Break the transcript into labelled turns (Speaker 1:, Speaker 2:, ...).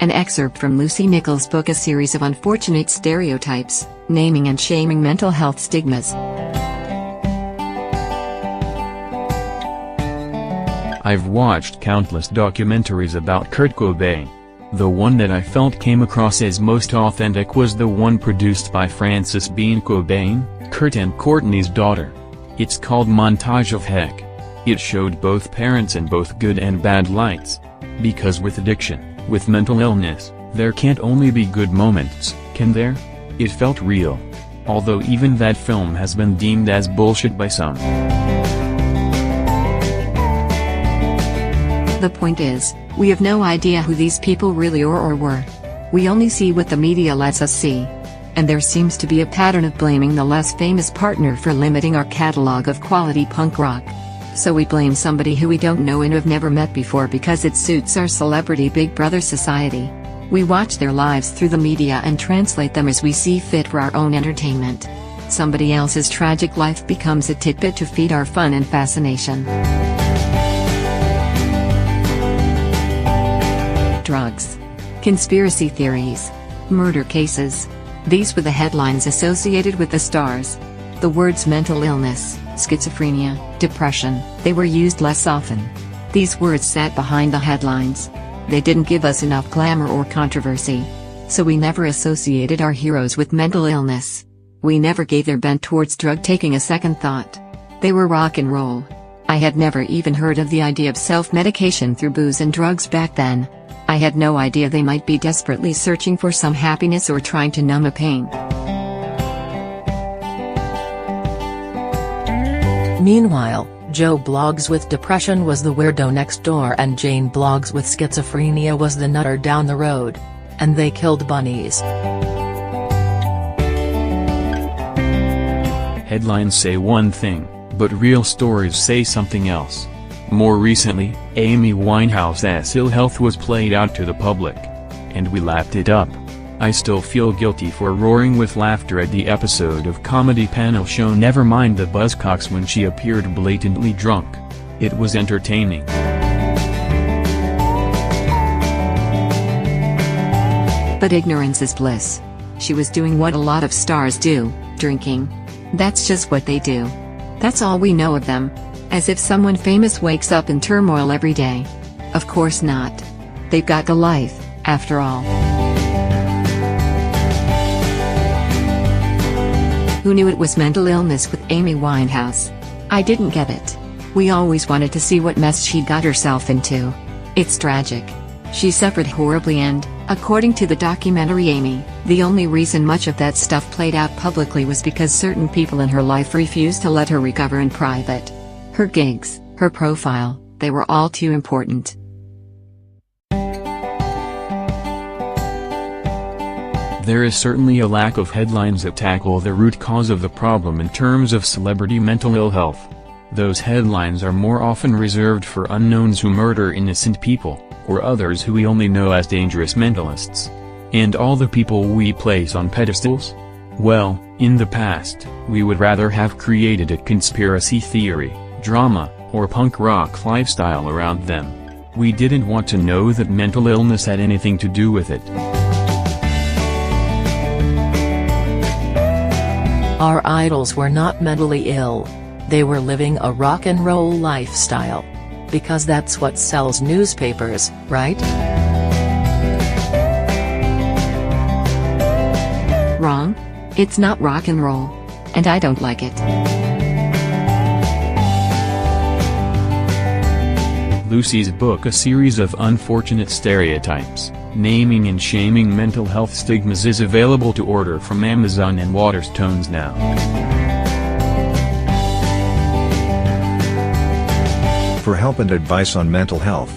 Speaker 1: An excerpt from Lucy Nichols' book, A Series of Unfortunate Stereotypes, Naming and Shaming Mental Health Stigmas.
Speaker 2: I've watched countless documentaries about Kurt Cobain. The one that I felt came across as most authentic was the one produced by Frances Bean Cobain, Kurt and Courtney's daughter. It's called Montage of Heck. It showed both parents in both good and bad lights. Because with addiction, with mental illness, there can't only be good moments, can there? It felt real. Although even that film has been deemed as bullshit by some.
Speaker 1: The point is, we have no idea who these people really are or were. We only see what the media lets us see. And there seems to be a pattern of blaming the less famous partner for limiting our catalog of quality punk rock. So we blame somebody who we don't know and have never met before because it suits our celebrity Big Brother society. We watch their lives through the media and translate them as we see fit for our own entertainment. Somebody else's tragic life becomes a tidbit to feed our fun and fascination. Drugs. Conspiracy theories. Murder cases. These were the headlines associated with the stars. The words mental illness, schizophrenia, depression, they were used less often. These words sat behind the headlines. They didn't give us enough glamour or controversy. So we never associated our heroes with mental illness. We never gave their bent towards drug taking a second thought. They were rock and roll. I had never even heard of the idea of self-medication through booze and drugs back then. I had no idea they might be desperately searching for some happiness or trying to numb a pain.
Speaker 3: Meanwhile, Joe Bloggs with depression was the weirdo next door and Jane Bloggs with schizophrenia was the nutter down the road. And they killed bunnies.
Speaker 2: Headlines say one thing, but real stories say something else. More recently, Amy Winehouse's ill health was played out to the public. And we lapped it up. I still feel guilty for roaring with laughter at the episode of comedy panel show Never Mind the Buzzcocks when she appeared blatantly drunk. It was entertaining.
Speaker 1: But ignorance is bliss. She was doing what a lot of stars do, drinking. That's just what they do. That's all we know of them. As if someone famous wakes up in turmoil every day. Of course not. They've got a life, after all. Who knew it was mental illness with Amy Winehouse? I didn't get it. We always wanted to see what mess she got herself into. It's tragic. She suffered horribly and, according to the documentary Amy, the only reason much of that stuff played out publicly was because certain people in her life refused to let her recover in private. Her gigs, her profile, they were all too important.
Speaker 2: There is certainly a lack of headlines that tackle the root cause of the problem in terms of celebrity mental ill health. Those headlines are more often reserved for unknowns who murder innocent people, or others who we only know as dangerous mentalists. And all the people we place on pedestals? Well, in the past, we would rather have created a conspiracy theory, drama, or punk rock lifestyle around them. We didn't want to know that mental illness had anything to do with it.
Speaker 3: Our idols were not mentally ill. They were living a rock and roll lifestyle. Because that's what sells newspapers, right?
Speaker 1: Wrong. It's not rock and roll. And I don't like it.
Speaker 2: Lucy's book A Series of Unfortunate Stereotypes, Naming and Shaming Mental Health Stigmas is available to order from Amazon and Waterstones now.
Speaker 4: For help and advice on mental health,